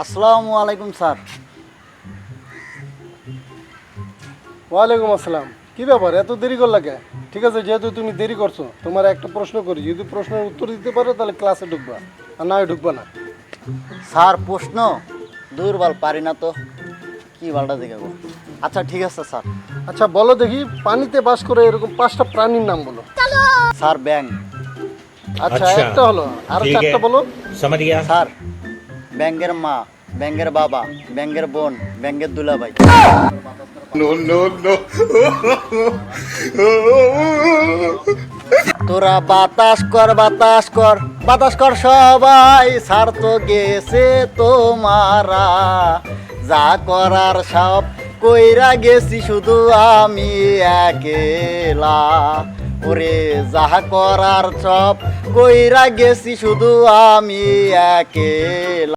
আসসালামু আলাইকুম স্যার। ওয়ালাইকুম আসসালাম। কি ব্যাপার, এত দেরি করলা কে? ঠিক আছে, যেহেতু তুমি দেরি করছো, তোমার একটা প্রশ্ন করি, যদি প্রশ্নের উত্তর দিতে পারো তাহলে ক্লাসে ঢুকবা, আর না হয় ঢুকবা না। স্যার প্রশ্ন দুর্বল পারি না তো, কি বালটা দেখাবো। আচ্ছা ঠিক আছে স্যার। আচ্ছা বলো দেখি, পানিতে বাস করে এরকম 5টা প্রাণীর নাম বলো। স্যার ব্যাং। আচ্ছা আচ্ছা, একটা হলো, আরো ঠিক 4টা है বলো। समझ गया। স্যার ব্যাঙ্গের মা, ব্যাঙ্গের বাবা, ব্যাঙ্গের বোন, ব্যাঙ্গের দুলাভাই। তোরা বাতাস কর বাতাস কর বাতাস কর সবাই, স্যার তো গেছে তোমারা, যা করার সব কইরা গেছি শুধু আমি একেলা। ওরে যা করার সব কইরা গেছি শুধু আমি একেলা।